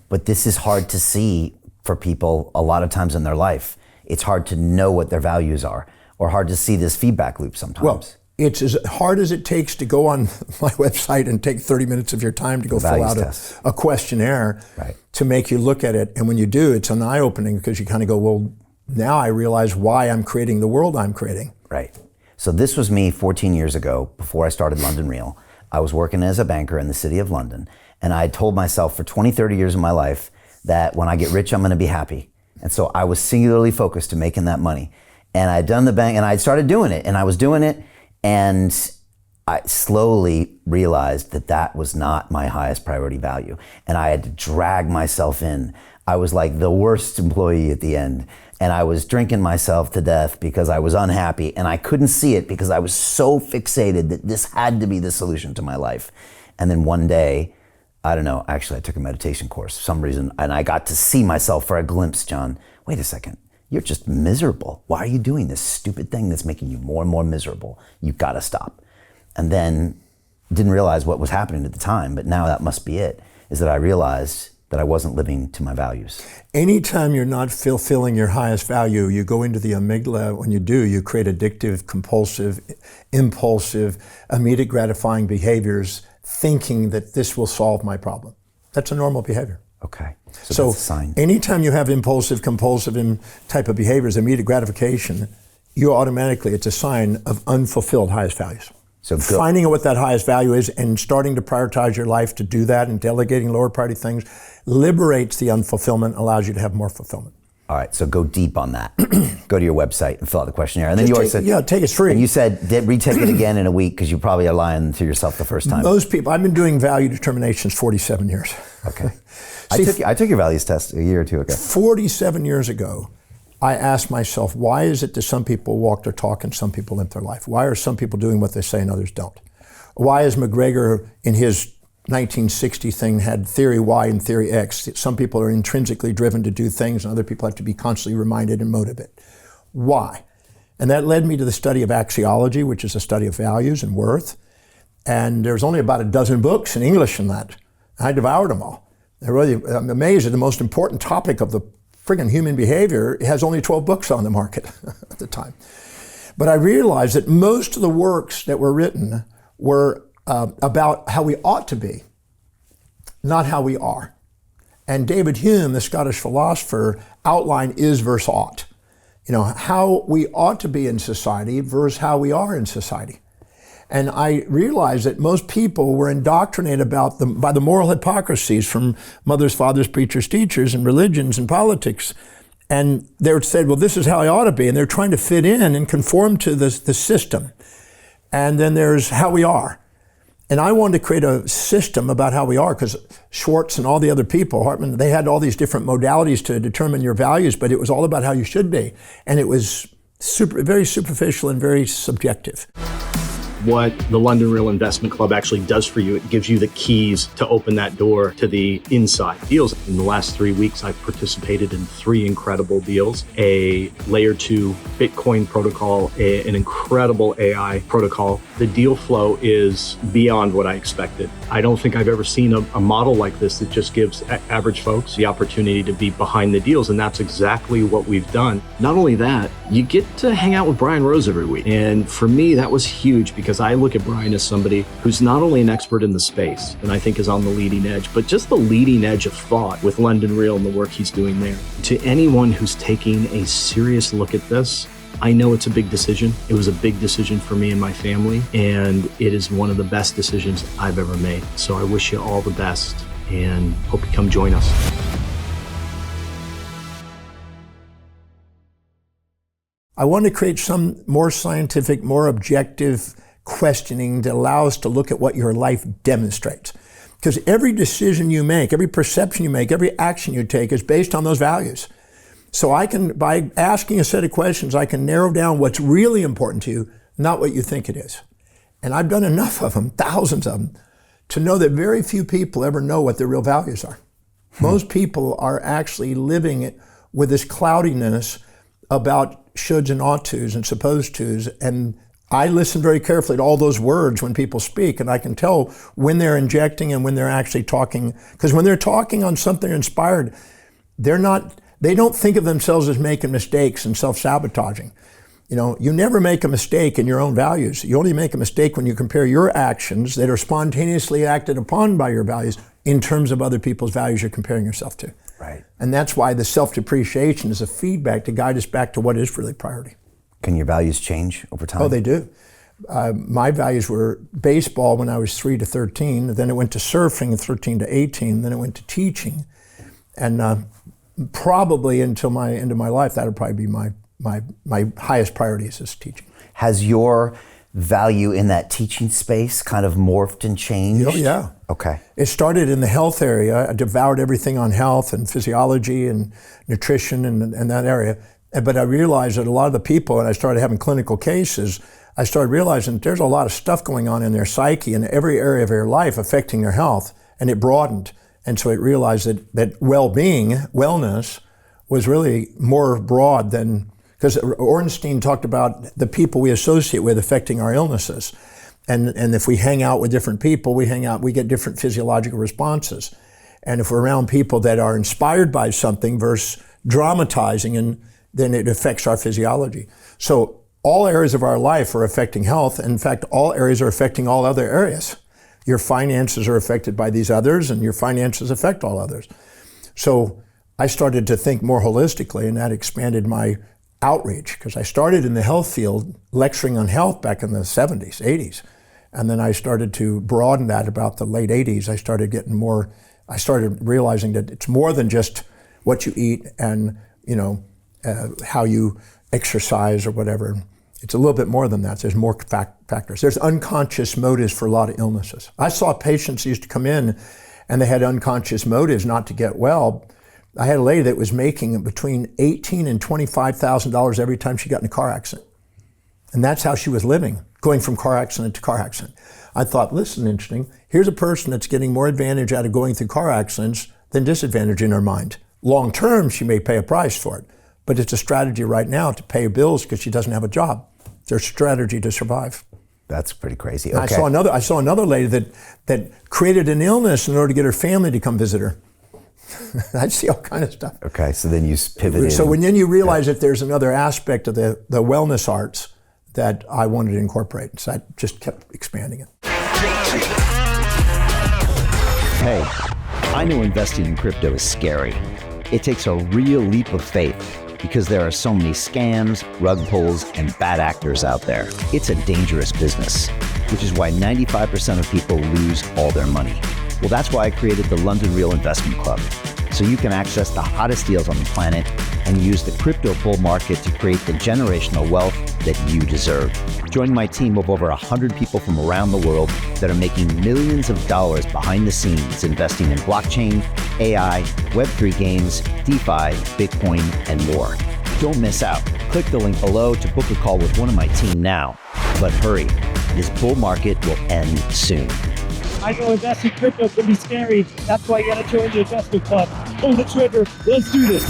But this is hard to see for people a lot of times in their life. It's hard to know what their values are, or hard to see this feedback loop sometimes. Well, it's as hard as it takes to go on my website and take 30 minutes of your time to go fill out a questionnaire to make you look at it. And when you do, it's an eye-opening because you kind of go, well, now I realize why I'm creating the world I'm creating. Right. So this was me 14 years ago, before I started London Real. I was working as a banker in the city of London, and I had told myself for 20, 30 years of my life that when I get rich, I'm going to be happy. And so I was singularly focused to making that money. And I had done the bank, and I had started doing it, and I was doing it, and I slowly realized that that was not my highest priority value. And I had to drag myself in. I was like the worst employee at the end. And I was drinking myself to death because I was unhappy, and I couldn't see it because I was so fixated that this had to be the solution to my life. And then one day, I don't know, actually I took a meditation course for some reason, and I got to see myself for a glimpse, John. Wait a second, you're just miserable. Why are you doing this stupid thing that's making you more and more miserable? You've got to stop. And then didn't realize what was happening at the time, but now that must be it, is that I realized that I wasn't living to my values. Anytime you're not fulfilling your highest value, you go into the amygdala. When you do, you create addictive, compulsive, impulsive, immediate gratifying behaviors, thinking that this will solve my problem. That's a normal behavior. Okay, so that's a sign. Anytime you have impulsive, compulsive type of behaviors, immediate gratification, you automatically, it's a sign of unfulfilled highest values. So finding out what that highest value is and starting to prioritize your life to do that and delegating lower priority things liberates the unfulfillment, allows you to have more fulfillment. All right, so go deep on that. Go to your website and fill out the questionnaire. And then you already said, yeah, take it's free. And you said, retake it again in a week because you probably are lying to yourself the first time. Most people, I've been doing value determinations 47 years. Okay. I took your values test a year or two ago. 47 years ago, I asked myself, why is it that some people walk their talk and some people live their life? Why are some people doing what they say and others don't? Why is McGregor in his 1960 thing had theory Y and theory X? Some people are intrinsically driven to do things and other people have to be constantly reminded and motivated. Why? And that led me to the study of axiology, which is a study of values and worth. And there's only about a dozen books in English on that. I devoured them all. I'm amazed at the most important topic of the friggin' human behavior. It has only 12 books on the market at the time. But I realized that most of the works that were written were about how we ought to be, not how we are. And David Hume, the Scottish philosopher, outlined is versus ought. You know, how we ought to be in society versus how we are in society. And I realized that most people were indoctrinated by the moral hypocrisies from mothers, fathers, preachers, teachers, and religions and politics. And they said, well, this is how I ought to be. And they're trying to fit in and conform to the system. And then there's how we are. And I wanted to create a system about how we are, because Schwartz and all the other people, Hartman, they had all these different modalities to determine your values, but it was all about how you should be. And it was very superficial and very subjective. What the London Real Investment Club actually does for you, it gives you the keys to open that door to the inside deals. In the last 3 weeks, I've participated in 3 incredible deals: a layer 2 Bitcoin protocol, an incredible AI protocol. The deal flow is beyond what I expected. I don't think I've ever seen a model like this that just gives average folks the opportunity to be behind the deals, and that's exactly what we've done. Not only that, you get to hang out with Brian Rose every week. And for me, that was huge, because I look at Brian as somebody who's not only an expert in the space, and I think is on the leading edge, but just the leading edge of thought with London Real and the work he's doing there. To anyone who's taking a serious look at this, I know it's a big decision. It was a big decision for me and my family, and it is one of the best decisions I've ever made. So I wish you all the best and hope you come join us. I want to create some more scientific, more objective questioning that allows us to look at what your life demonstrates. Because every decision you make, every perception you make, every action you take is based on those values. So I can, by asking a set of questions, I can narrow down what's really important to you, not what you think it is. And I've done enough of them, thousands of them, to know that very few people ever know what their real values are. Most people are actually living it with this cloudiness about shoulds and ought tos and supposed tos, and I listen very carefully to all those words when people speak, and I can tell when they're injecting and when they're actually talking. Because when they're talking on something inspired, they don't think of themselves as making mistakes and self-sabotaging. You never make a mistake in your own values. You only make a mistake when you compare your actions that are spontaneously acted upon by your values in terms of other people's values you're comparing yourself to. Right. And that's why the self-depreciation is a feedback to guide us back to what is really priority. Can your values change over time? Oh, they do. My values were baseball when I was 3 to 13, then it went to surfing 13 to 18, then it went to teaching. And probably until my end of my life, that would probably be my highest priorities is teaching. Has your value in that teaching space kind of morphed and changed? Oh, yeah. Okay. It started in the health area. I devoured everything on health and physiology and nutrition and that area. But I realized that a lot of the people, and I started having clinical cases, I started realizing that there's a lot of stuff going on in their psyche in every area of their life affecting their health, and it broadened. And so it realized that well-being, wellness, was really more broad than, because Ornstein talked about the people we associate with affecting our illnesses. And if we hang out with different people, we get different physiological responses. And if we're around people that are inspired by something versus dramatizing, and then it affects our physiology. So all areas of our life are affecting health. In fact, all areas are affecting all other areas. Your finances are affected by these others, and your finances affect all others. So I started to think more holistically, and that expanded my outreach, because I started in the health field lecturing on health back in the 70s, 80s. And then I started to broaden that about the late 80s. I started realizing that it's more than just what you eat and, how you exercise or whatever. It's a little bit more than that. There's more factors. There's unconscious motives for a lot of illnesses. I saw patients used to come in and they had unconscious motives not to get well. I had a lady that was making between $18,000 and $25,000 every time she got in a car accident. And that's how she was living, going from car accident to car accident. I thought, listen, interesting. Here's a person that's getting more advantage out of going through car accidents than disadvantage in her mind. Long term, she may pay a price for it. But it's a strategy right now to pay bills because she doesn't have a job. It's her strategy to survive. That's pretty crazy. Okay. I saw another lady that created an illness in order to get her family to come visit her. I see all kind of stuff. Okay, so then you pivoted. So then you realize that there's another aspect of the wellness arts that I wanted to incorporate. So I just kept expanding it. Hey, I know investing in crypto is scary. It takes a real leap of faith because there are so many scams, rug pulls, and bad actors out there. It's a dangerous business, which is why 95% of people lose all their money. Well, that's why I created the London Real Investment Club, so you can access the hottest deals on the planet and use the crypto bull market to create the generational wealth that you deserve. Join my team of over 100 people from around the world that are making millions of dollars behind the scenes investing in blockchain, AI, Web3 games, DeFi, Bitcoin, and more. Don't miss out. Click the link below to book a call with one of my team now. But hurry, this bull market will end soon. I know investing crypto can be scary. That's why you gotta join the investment club. Pull the trigger. Let's do this.